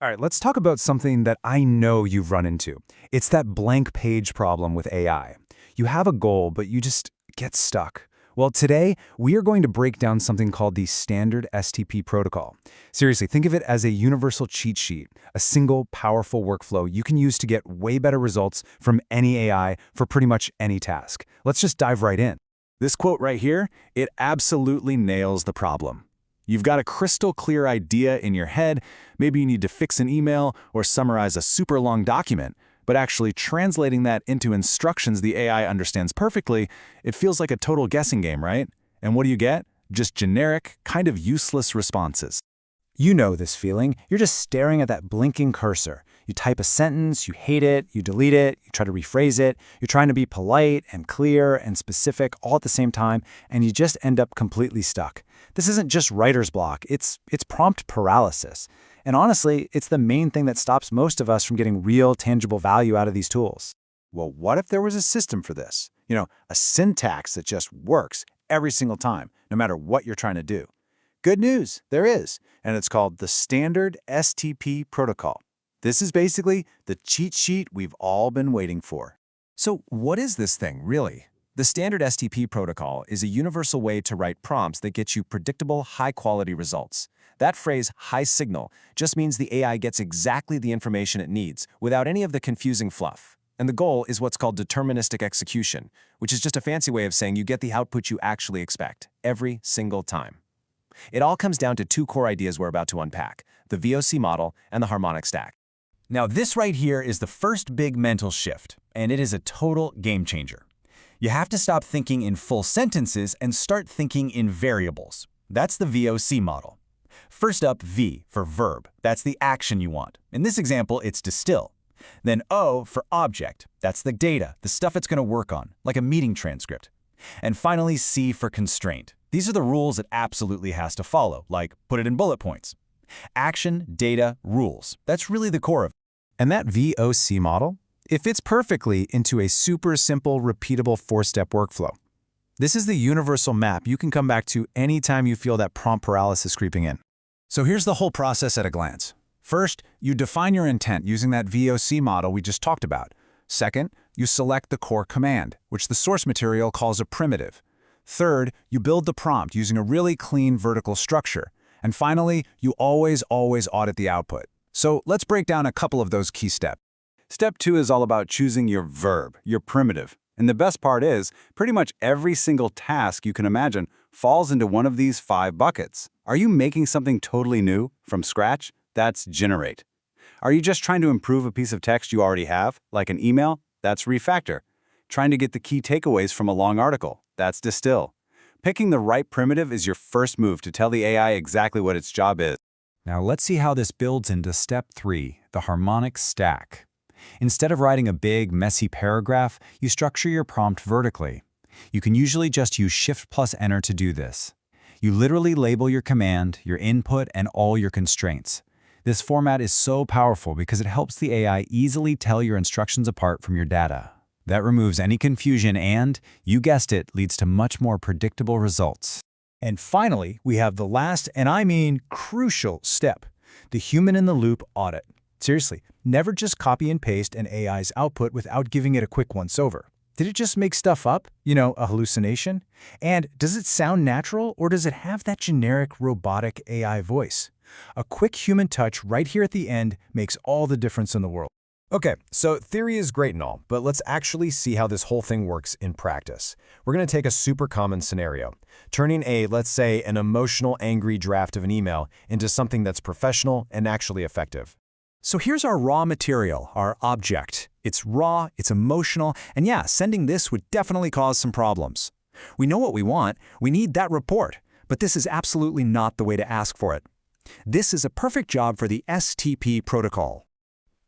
All right, let's talk about something that I know you've run into. It's that blank page problem with AI. You have a goal, but you just get stuck. Well, today, we are going to break down something called the Standard STP Protocol. Seriously, think of it as a universal cheat sheet, a single, powerful workflow you can use to get way better results from any AI for pretty much any task. Let's just dive right in. This quote right here, it absolutely nails the problem. You've got a crystal clear idea in your head, maybe you need to fix an email or summarize a super long document, but actually translating that into instructions the AI understands perfectly, it feels like a total guessing game, right? And what do you get? Just generic, kind of useless responses. You know this feeling. You're just staring at that blinking cursor. You type a sentence, you hate it, you delete it, you try to rephrase it, you're trying to be polite and clear and specific all at the same time, and you just end up completely stuck. This isn't just writer's block, it's prompt paralysis. And honestly, it's the main thing that stops most of us from getting real, tangible value out of these tools. Well, what if there was a system for this? A syntax that just works every single time, no matter what you're trying to do. Good news, there is, and it's called the Standard STP Protocol. This is basically the cheat sheet we've all been waiting for. So what is this thing, really? The Standard STP Protocol is a universal way to write prompts that get you predictable, high-quality results. That phrase, high signal, just means the AI gets exactly the information it needs, without any of the confusing fluff. And the goal is what's called deterministic execution, which is just a fancy way of saying you get the output you actually expect, every single time. It all comes down to two core ideas we're about to unpack, the VOC model and the Harmonic Stack. Now, this right here is the first big mental shift, and it is a total game changer. You have to stop thinking in full sentences and start thinking in variables. That's the VOC model. First up, V for verb. That's the action you want. In this example, it's distill. Then O for object. That's the data, the stuff it's going to work on, like a meeting transcript. And finally, C for constraint. These are the rules it absolutely has to follow, like put it in bullet points. Action, data, rules. That's really the core of it. And that VOC model, it fits perfectly into a super simple, repeatable four-step workflow. This is the universal map you can come back to anytime you feel that prompt paralysis creeping in. So here's the whole process at a glance. First, you define your intent using that VOC model we just talked about. Second, you select the core command, which the source material calls a primitive. Third, you build the prompt using a really clean vertical structure. And finally, you always audit the output. So let's break down a couple of those key steps. Step 2 is all about choosing your verb, your primitive. And the best part is, pretty much every single task you can imagine falls into one of these 5 buckets. Are you making something totally new, from scratch? That's generate. Are you just trying to improve a piece of text you already have, like an email? That's refactor. Trying to get the key takeaways from a long article? That's distill. Picking the right primitive is your first move to tell the AI exactly what its job is. Now let's see how this builds into step 3, the Harmonic Stack. Instead of writing a big, messy paragraph, you structure your prompt vertically. You can usually just use Shift+Enter to do this. You literally label your command, your input, and all your constraints. This format is so powerful because it helps the AI easily tell your instructions apart from your data. That removes any confusion and, you guessed it, leads to much more predictable results. And finally, we have the last, and I mean crucial step, the human-in-the-loop audit. Seriously, never just copy and paste an AI's output without giving it a quick once-over. Did it just make stuff up? A hallucination? And does it sound natural, or does it have that generic robotic AI voice? A quick human touch right here at the end makes all the difference in the world. Okay, so theory is great and all, but let's actually see how this whole thing works in practice. We're going to take a super common scenario, turning let's say, an emotional, angry draft of an email into something that's professional and actually effective. So here's our raw material, our object. It's raw, it's emotional, and yeah, sending this would definitely cause some problems. We know what we want, we need that report, but this is absolutely not the way to ask for it. This is a perfect job for the STP protocol.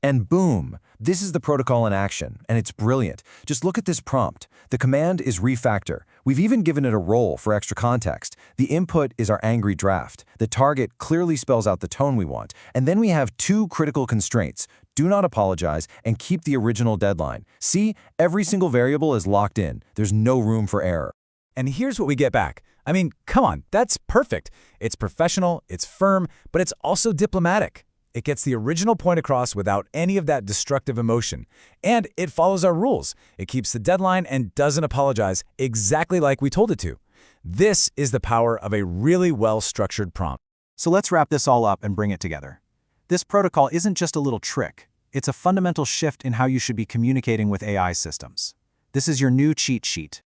And boom, this is the protocol in action, and it's brilliant. Just look at this prompt. The command is refactor. We've even given it a role for extra context. The input is our angry draft. The target clearly spells out the tone we want. And then we have 2 critical constraints. Do not apologize and keep the original deadline. See, every single variable is locked in. There's no room for error. And here's what we get back. I mean, come on, that's perfect. It's professional, it's firm, but it's also diplomatic. It gets the original point across without any of that destructive emotion. And it follows our rules. It keeps the deadline and doesn't apologize, exactly like we told it to. This is the power of a really well-structured prompt. So let's wrap this all up and bring it together. This protocol isn't just a little trick. It's a fundamental shift in how you should be communicating with AI systems. This is your new cheat sheet.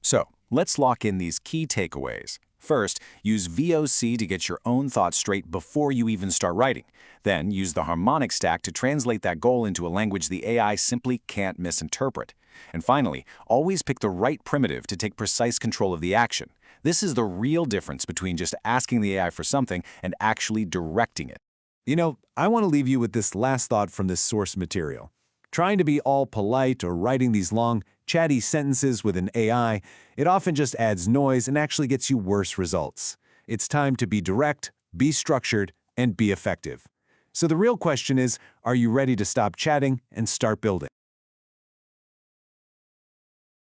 So, let's lock in these key takeaways. First, use VOC to get your own thoughts straight before you even start writing. Then, use the Harmonic Stack to translate that goal into a language the AI simply can't misinterpret. And finally, always pick the right primitive to take precise control of the action. This is the real difference between just asking the AI for something and actually directing it. You know, I want to leave you with this last thought from this source material. Trying to be all polite or writing these long, chatty sentences with an AI, it often just adds noise and actually gets you worse results. It's time to be direct, be structured, and be effective. So the real question is, are you ready to stop chatting and start building?